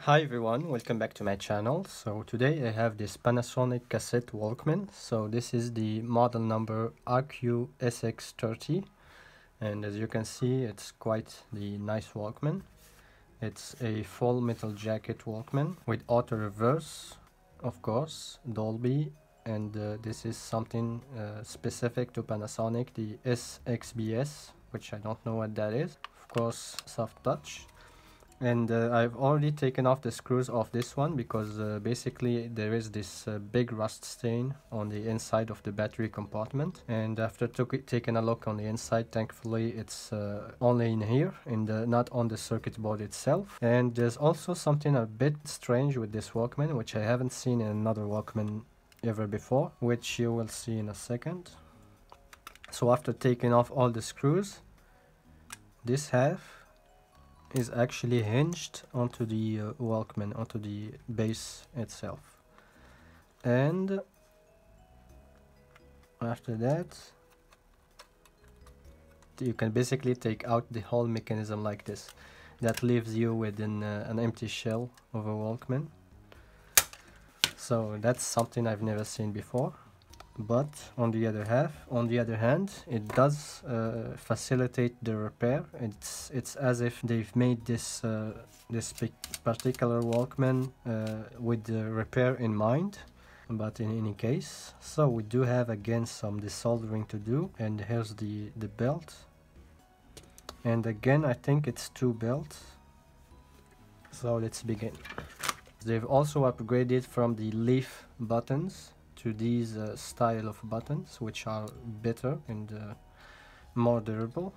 Hi everyone, welcome back to my channel. So today I have this Panasonic cassette Walkman. So this is the model number RQ-SX30, and as you can see it's quite the nice Walkman. It's a full metal jacket Walkman with auto reverse, of course, Dolby, and this is something specific to Panasonic, the SXBS, which I don't know what that is. Of course, soft touch. And I've already taken off the screws of this one because basically there is this big rust stain on the inside of the battery compartment. And after taking a look on the inside, thankfully it's only in here, not on the circuit board itself. And there's also something a bit strange with this Walkman, which I haven't seen in another Walkman ever before, which you will see in a second. So after taking off all the screws, this half is actually hinged onto the Walkman, onto the base itself. And after that, you can basically take out the whole mechanism like this. That leaves you with an empty shell of a Walkman. So that's something I've never seen before. But on the other hand, it does facilitate the repair. It's as if they've made this particular Walkman with the repair in mind. But in any case, so we do have again some desoldering to do, and here's the belt. And again, I think it's 2 belts. So let's begin. They've also upgraded from the leaf buttons to these style of buttons, which are better and more durable.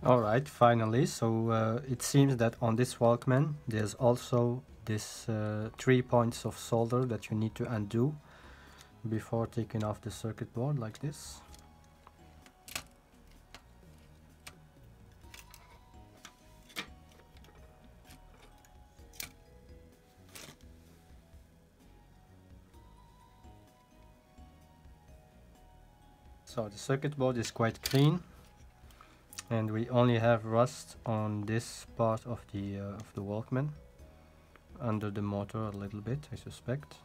Alright, finally, so it seems that on this Walkman there's also this 3 points of solder that you need to undo before taking off the circuit board like this. So the circuit board is quite clean, and we only have rust on this part of the Walkman, under the motor a little bit, I suspect.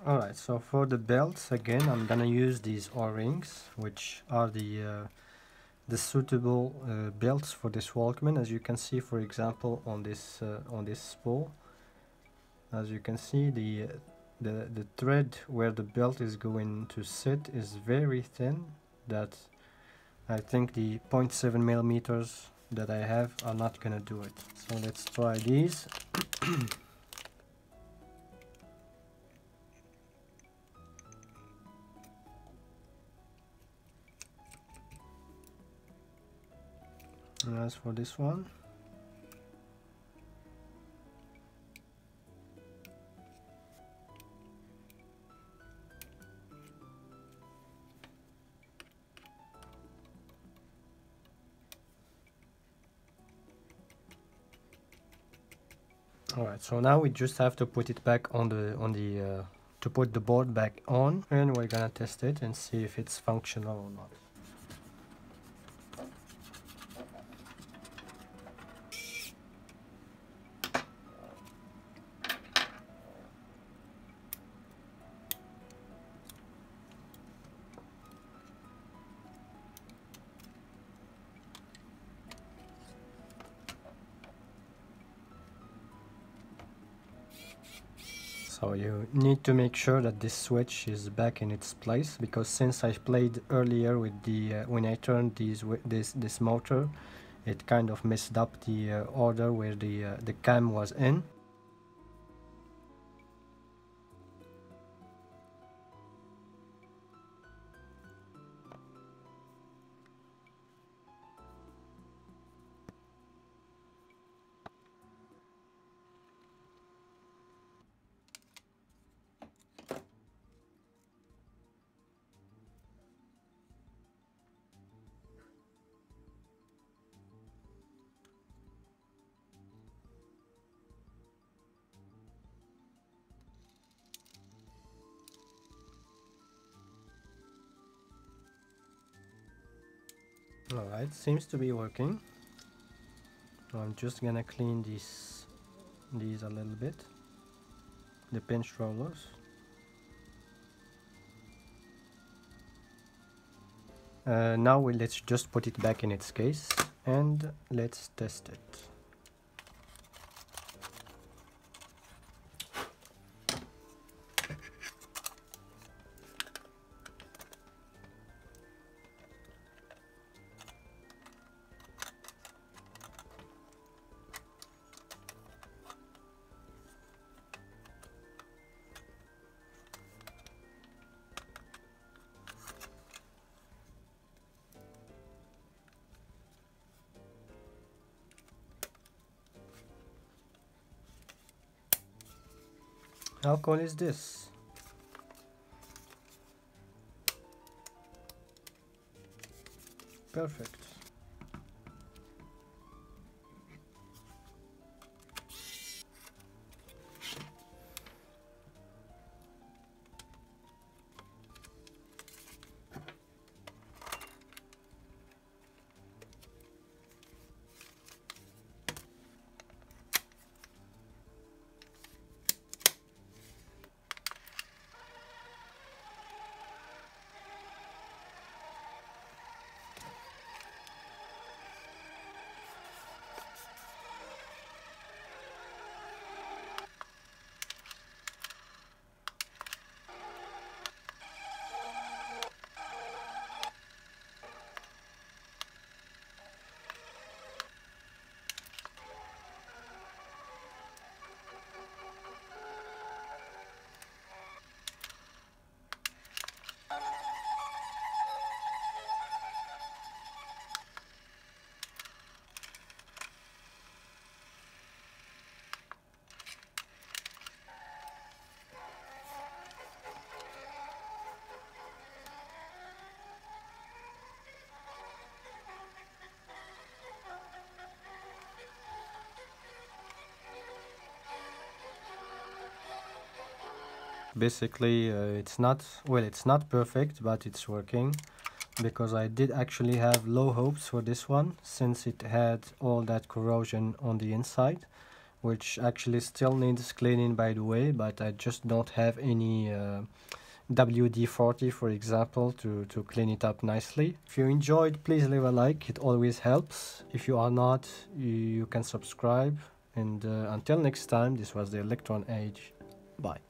Alright, so for the belts, again, I'm gonna use these O-rings, which are the suitable belts for this Walkman. As you can see, for example, on this spool, As you can see, the thread where the belt is going to sit is very thin. That I think the 0.7 millimeters that I have are not gonna do it. So let's try these. And as for this one, alright, so now we just have to put it back on the to put the board back on, and we're gonna test it and see if it's functional or not. So you need to make sure that this switch is back in its place, because since I played earlier with the when I turned this motor, it kind of messed up the order where the cam was in. Alright, seems to be working. So I'm just gonna clean these a little bit, the pinch rollers. Now let's just put it back in its case and let's test it. How cool is this? Perfect. Basically, it's not perfect, but it's working, because I did actually have low hopes for this one, since it had all that corrosion on the inside, which actually still needs cleaning, by the way, but I just don't have any WD-40, for example, to clean it up nicely. If you enjoyed, please leave a like, it always helps. If you are not, you can subscribe, and until next time, this was the Electron Age. Bye.